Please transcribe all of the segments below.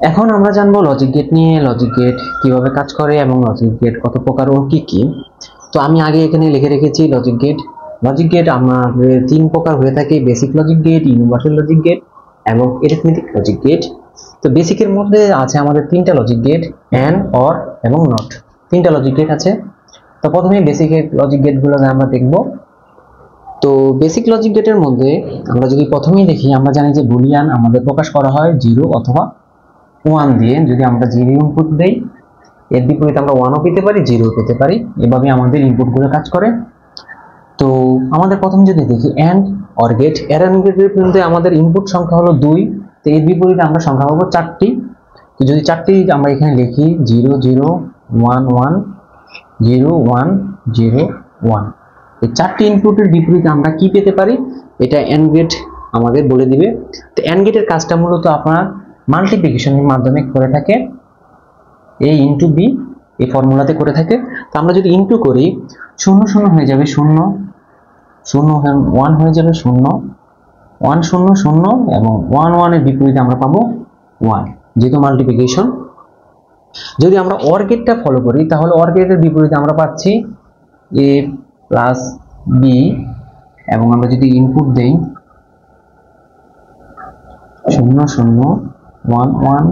এখন আমরা জানবো লজিক গেট নিয়ে, লজিক গেট কিভাবে কাজ করে এবং লজিক গেট কত প্রকার ও কি কি। তো আমি আগে এখানে লিখে রেখেছি লজিক গেট। লজিক গেট আমাদের তিন প্রকার হয়ে থাকে: basic logic gate, universal logic gate এবং এরিথমেটিক লজিক গেট। তো বেসিকের মধ্যে আছে আমাদের তিনটা লজিক গেট, এন্ড, অর এবং নট, তিনটা লজিক গেট আছে। তো প্রথমে বেসিক লজিক গেটগুলো আমরা দেখব। তো বেসিক লজিক গেটের মধ্যে আমরা যদি প্রথমেই দেখি, আমরা জানি যে বুলিয়ান আমাদের প্রকাশ করা হয় 0 অথবা 1 দিয়ে। যদি আমরা 0 ইনপুট দেই, এর বিপরীতে আমরা 1ও পেতে পারি, 0ও পেতে পারি। এভাবে আমাদের ইনপুটগুলো কাজ করে। তো আমাদের প্রথম যদি দেখি এন্ড অর গেট, এন্ড গেটের মধ্যে আমাদের ইনপুট সংখ্যা হলো 2। তো এর বিপরীতে আমরা সংখ্যা পাবো 4টি। তো যদি 4টি আমরা এখানে লিখি 0 0 1 1 0 1 0 1, এই 4টি ইনপুটের বিপরীতে আমরা কি পেতে পারি এটা এন্ড গেট আমাদের বলে দিবে। তো এন্ড গেটের কাজটা মূলত আপনার মাল্টিপ্লিকেশনের মাধ্যমে করে থাকে, a ইনটু b এই ফর্মুলাতে করে থাকে। তো আমরা যদি ইনটু করি, 0 0 হয়ে যাবে 0, 0 1 হয়ে যাবে 0, 1 0 0 এবং 1 1 এর বিপরীতে আমরা পাবো 1, যেহেতু মাল্টিপ্লিকেশন। যদি আমরা অর গেটটা ফলো করি, তাহলে অর গেটের বিপরীতে আমরা পাচ্ছি a প্লাস b, এবং আমরা যদি ইনপুট দেই 0 0 1 1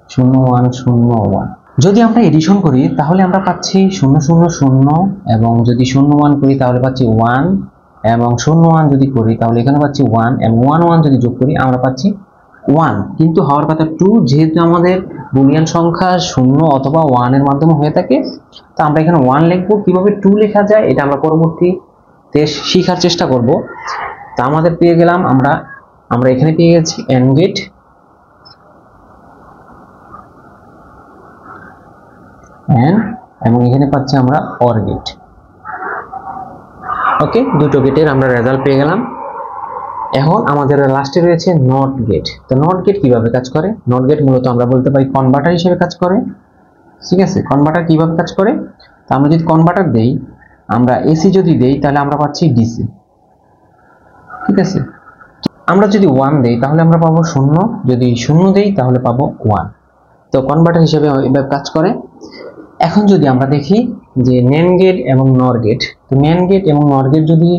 0 1 0 1, যদি আমরা এডিশন করি তাহলে আমরা পাচ্ছি 0 0 0, এবং যদি 0 1 করি তাহলে পাচ্ছি 1, এবং 0 1 যদি করি তাহলে এখানে পাচ্ছি 1, এবং 1 1 যদি যোগ করি আমরা পাচ্ছি 1। কিন্তু হওয়ার কথা 2, যেহেতু আমাদের বুলিয়ান সংখ্যা 0 অথবা 1 এর মাধ্যমে হয়ে থাকে, তো আমরা এখানে 1 লিখবো। কিভাবে 2 লেখা যায় এটা আমরা পরবর্তীতে শেখার চেষ্টা করব। তা আমাদের পেয়ে গেলাম, আমরা এখানে পেয়ে গেছি এন্ড গেট, এবং এখানে পাচ্ছি আমরা অর গেট। ওকে, দুটো গেটের আমরা রেজাল্ট পেয়ে গেলাম। এখন আমাদের লাস্টে রয়েছে নট গেট। তো নট গেট কিভাবে কাজ করে? নট গেট মূলত আমরা বলতে পারি কনভার্টার হিসেবে কাজ করে। ঠিক আছে, কনভার্টার কিভাবে কাজ করে? তো আমরা যদি কনভার্টার দেই, আমরা এসি যদি দেই তাহলে আমরা পাচ্ছি ডিসি। ঠিক আছে, আমরা যদি 1 দেই তাহলে আমরা পাবো 0, যদি 0 দেই তাহলে পাবো 1। তো কনভার্টার হিসেবে এভাবে কাজ করে। এখন যদি আমরা দেখি যে NAND গেট এবং NOR গেট, তো NAND গেট এবং NOR গেট যদি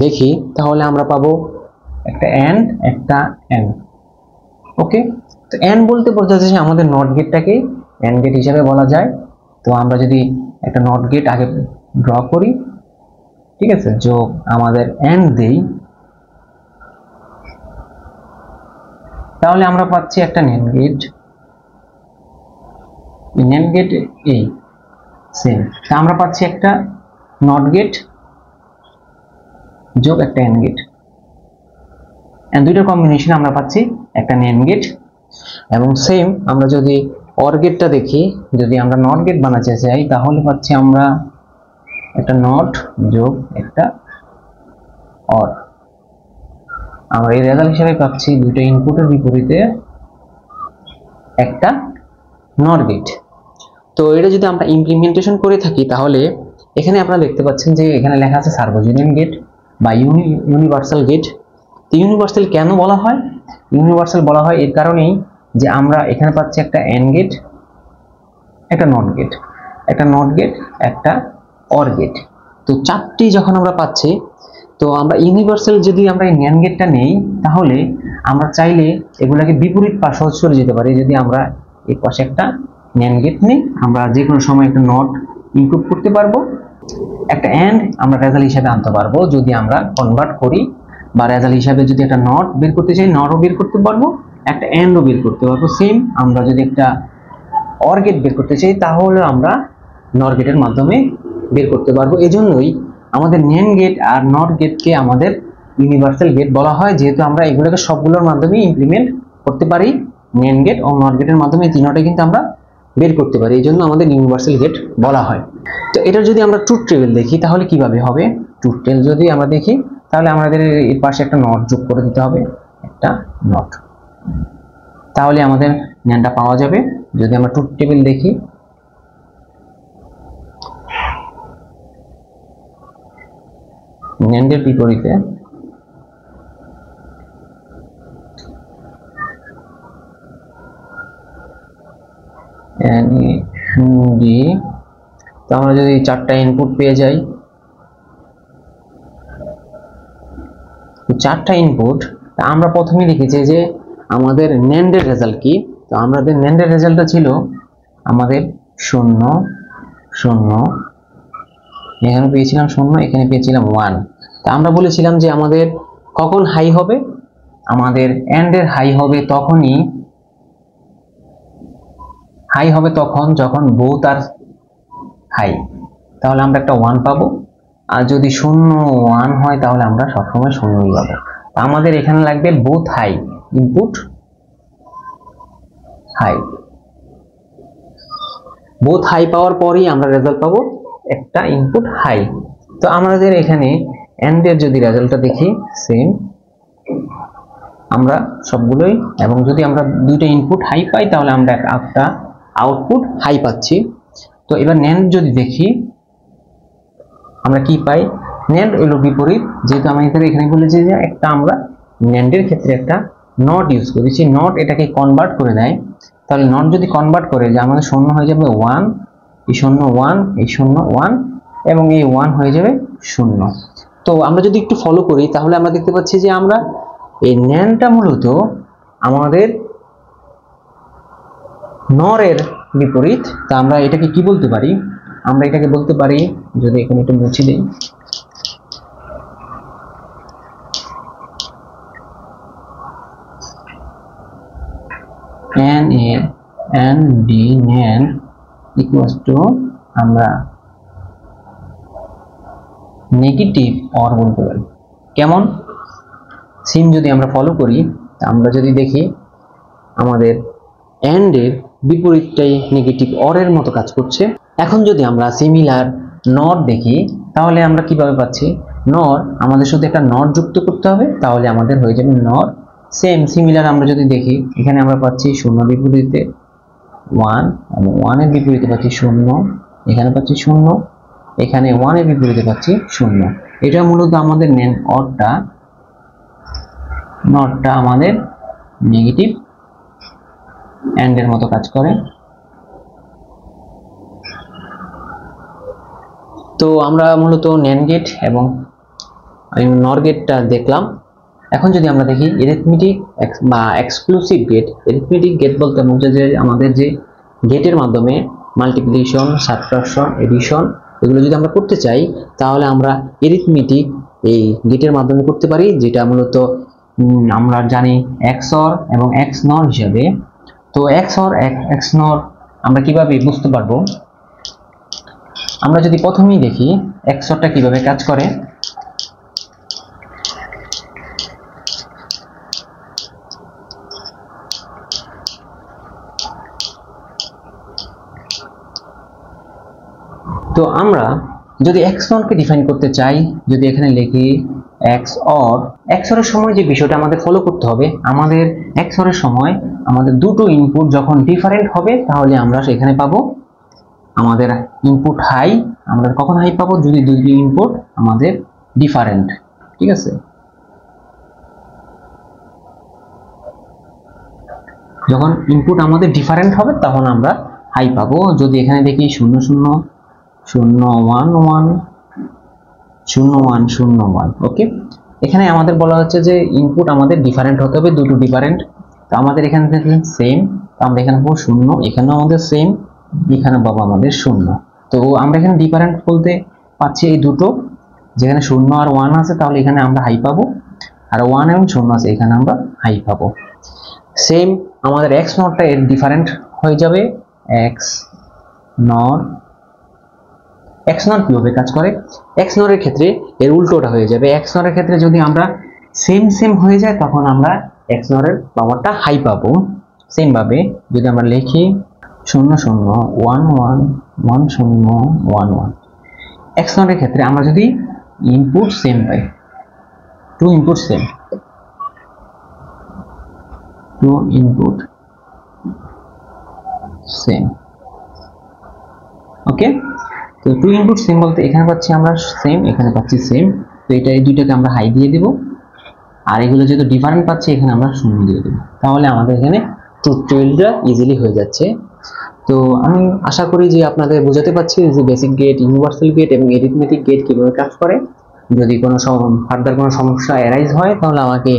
দেখি তাহলে আমরা পাবো একটা AND একটা AND। ওকে, তো AND বলতে বোঝাচ্ছে যে আমাদের NOT গেটটাকে AND গেট হিসেবে বলা যায়। তো আমরা যদি একটা NOT গেট আগে ড্র করি, ঠিক আছে, যোগ আমাদের AND দেই, তাহলে আমরা পাচ্ছি একটা NAND গেট। NAND গেট এই সেম, তা আমরা পাচ্ছি একটা নট গেট যোগ একটা এন্ড গেট, এন্ড দুইটার কম্বিনেশন আমরা পাচ্ছি একটা NAND গেট। এবং সেম আমরা যদি অর গেটটা দেখি, যদি আমরা নট গেট বানাতে চাই তাহলে পাচ্ছি আমরা একটা নট যোগ একটা অর। আমরা এই রেজাল্ট হিসেবে পাচ্ছি দুটো ইনপুটের বিপরীতে একটা নট গেট। তো এটা যদি আমরা ইমপ্লিমেন্টেশন করে থাকি তাহলে এখানে আপনারা দেখতে পাচ্ছেন যে এখানে লেখা আছে সার্বজনীন গেট বা ইউনিভার্সাল গেট। তো ইউনিভার্সাল কেন বলা হয়? ইউনিভার্সাল বলা হয় এর কারণেই যে আমরা এখানে পাচ্ছি একটা এন্ড গেট, একটা নট গেট, একটা নট গেট, একটা অর গেট। তো 4টি যখন আমরা পাচ্ছি, তো আমরা ইউনিভার্সাল যদি আমরা এই NAND গেটটা নেই তাহলে আমরা চাইলে এগুলাকে বিপরীত পাশে চলে যেতে পারি। যদি আমরা এই পাশে একটা NAND গেট নেই, আমরা যে কোনো সময় একটা নট ইনপুট করতে পারবো, একটা এন্ড আমরা রেজাল্ট হিসেবে আনতে পারবো। যদি আমরা কনভার্ট করি বা রেজাল্ট হিসেবে যদি একটা নট বের করতে চাই, নটও বের করতে পারবো, একটা এন্ডও বের করতে পারবো। সেম আমরা যদি একটা অর গেট বের করতে চাই তাহলে আমরা নট গেটের মাধ্যমে বের করতে পারবো। এজন্যই আমাদের NAND গেট আর নট গেটকে আমাদের ইউনিভার্সাল গেট বলা হয়, যেহেতু আমরা এগুলোকে সবগুলোর মাধ্যমে ইমপ্লিমেন্ট করতে পারি। NAND গেট ও নট গেটের মাধ্যমে তিনটাই কিন্তু আমরা বের করতে পারি, এই জন্য আমাদের ইউনিভার্সাল গেট বলা হয়। তো এটা যদি আমরা ট্রুথ টেবিল দেখি তাহলে কিভাবে হবে? ট্রুথ টেবিল যদি আমরা দেখি তাহলে আমাদের এর পাশে একটা নট যোগ করে দিতে হবে, একটা নট, তাহলে আমাদের ন্যানটা পাওয়া যাবে। যদি আমরা ট্রুথ টেবিল দেখি, ন্যান্ডের বিপরীতে এন এ ডি। তো আমরা যদি চারটা ইনপুট পেয়ে যাই, চারটা ইনপুট, আমরা প্রথমে লিখেছি যে আমাদের ন্যান্ডের রেজাল্ট কি। তো আমাদের ন্যান্ডের রেজাল্টটা ছিল আমাদের 0 0, এখানে পেয়েছিলাম 0, এখানে পেয়েছিলাম 1। তা আমরা বলেছিলাম যে আমাদের কখন হাই হবে, আমাদের এন্ডের হাই হবে তখন যখন বোথ আর হাই, তাহলে আমরা একটা 1 পাবো। আর যদি 0 1 হয় তাহলে আমরা সবসময় 0ই পাবো। আমাদের এখানে লাগবে both high, input high, both high পাওয়ার পরই আমরা রেজাল্ট পাবো একটা ইনপুট হাই। তো আমাদের এখানে এন্ড এর যদি রেজাল্টটা দেখি সেম, আমরা সবগুলোই, এবং যদি আমরা দুইটা ইনপুট হাই পাই তাহলে আমরা একটা আউটপুট হাই পাচ্ছি। তো এবার ন্যান্ড যদি দেখি আমরা কি পাই, ন্যান্ড হলো বিপরীত। যেহেতু আমি এখানে বলেছি যে একটা আমরা ন্যান্ডের ক্ষেত্রে একটা নট ইউজ করেছি, নট এটাকে কনভার্ট করে দেয়। তাহলে নট যদি কনভার্ট করে যে আমাদের 0 হয়ে যাবে 1, এই 0 1, এই 0 1, এবং এই 1 হয়ে যাবে 0। তো আমরা যদি একটু ফলো করি তাহলে আমরা দেখতে পাচ্ছি যে আমরা এই ন্যান্ডটা মূলত আমাদের নরের বিপরীত। তা আমরা এটাকে কি বলতে পারি, আমরা এটাকে বলতে পারি, যদি এখানে একটু মুছে দিই, NAND NAND equals to আমরা নেগেটিভ অর বলতে পারি। কেমন, সিম যদি আমরা ফলো করি, আমরা যদি দেখি আমাদের এন্ড এর বিপরীতটাই নেগেটিভ অর এর মতো কাজ করছে। এখন যদি আমরা সিমিলার নট দেখি তাহলে আমরা কিভাবে পাচ্ছি, নর আমাদের শুধু একটা নট যুক্ত করতে হবে, তাহলে আমাদের হয়ে যাবে নর। সেম সিমিলার আমরা যদি দেখি, এখানে আমরা পাচ্ছি 0 বিপরীতে 1, এবং 1 এর বিপরীতে পাচ্ছি 0, এখানে পাচ্ছি 0, এখানে 1 এর বিপরীতে পাচ্ছি 0। এটা মূলত আমাদের নটটা আমাদের নেগেটিভ এন্ড এর মতো কাজ করে। তো আমরা মূলত ন্যান্ড গেট এবং নর গেটটা দেখলাম। এখন যদি আমরা দেখি এরিথমেটিক বা এক্সক্লুসিভ গেট, এরিথমেটিক গেট বলতে বোঝায় যে আমাদের যে গেটের মাধ্যমে মাল্টিপ্লিকেশন, সাবট্রাকশন, এডিশন এগুলো যদি আমরা করতে চাই তাহলে আমরা এরিথমেটিক এই গেটের মাধ্যমে করতে পারি, যেটা মূলত আমরা জানি XOR এবং XNOR হিসাবে। তো XOR XNOR আমরা কিভাবে বুঝতে পারবো, আমরা যদি প্রথমেই দেখি XORটা কিভাবে কাজ করে। তো আমরা যদি XOR কে ডিফাইন করতে চাই, যদি এখানে লিখি XOR এর সময় যে বিষয়টা আমাদের ফলো করতে হবে, আমাদের XOR এর সময় আমাদের দুটো ইনপুট যখন ডিফারেন্ট হবে তাহলে আমরা সেখানে পাবো আমাদের ইনপুট হাই। আমরা কখন হাই পাবো, যদি দুইটি ইনপুট আমাদের ডিফারেন্ট, ঠিক আছে। যখন ইনপুট আমাদের ডিফারেন্ট হবে তখন আমরা হাই পাবো। যদি এখানে দেখি 0 0 0 1 1 0 1 0 1, ওকে। এখানে আমাদের বলা হচ্ছে যে ইনপুট আমাদের ডিফারেন্ট হতে হবে, দুটো ডিফারেন্ট। তো আমাদের এখানে দেখলেন সেম, আমরা এখানে পাবো 0, এখানেও আমাদের সেম, এখানে পাবো আমাদের 0। তো আমরা এখানে ডিফারেন্ট বলতে পাচ্ছি এই দুটো, যেখানে 0 আর 1 আছে তাহলে এখানে আমরা হাই পাবো, আর 1 এবং 0 আছে এখানে আমরা হাই পাবো। সেম আমাদের XNORটা এর ডিফারেন্ট হয়ে যাবে, XNOR কিভাবে কাজ করে, XNOR এর ক্ষেত্রে এর উল্টোটা হয়ে যাবে। XNOR এর ক্ষেত্রে যদি আমরা সেম হয়ে যায় তখন আমরা XNOR এর পাওয়ারটা হাই পাবো। সেম ভাবে যদি আমরা লিখি 0 0 1 1 1 0 1 1, XNOR এর ক্ষেত্রে আমরা যদি ইনপুট সেম পাই, two input same, two input same, okay. তো টু ইনপুট সেম বলতে এখানে পাচ্ছি আমরা সেম, এখানে পাচ্ছি সেম। তো এটা এই দুইটাকে আমরা হাই দিয়ে দেব, আর এগুলো যেহেতু ডিফারেন্ট পাচ্ছি এখানে আমরা 0 দিয়ে দেব, তাহলে আমাদের এখানে ট্রুথ টেবিলটা ইজিলি হয়ে যাচ্ছে। তো আমি আশা করি যে আপনাদের বোঝাতে পারছি যে বেসিক গেট, ইউনিভার্সাল গেট এবং এরিথমেটিক গেট কিভাবে কাজ করে। যদি কোনো ফার্দার কোনো সমস্যা অ্যারাইজ হয় তাহলে আমাকে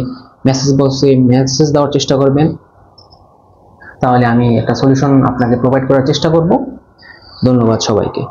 মেসেজ দেওয়ার চেষ্টা করবেন, তাহলে আমি একটা সলিউশন আপনাকে প্রোভাইড করার চেষ্টা করব। ধন্যবাদ সবাইকে।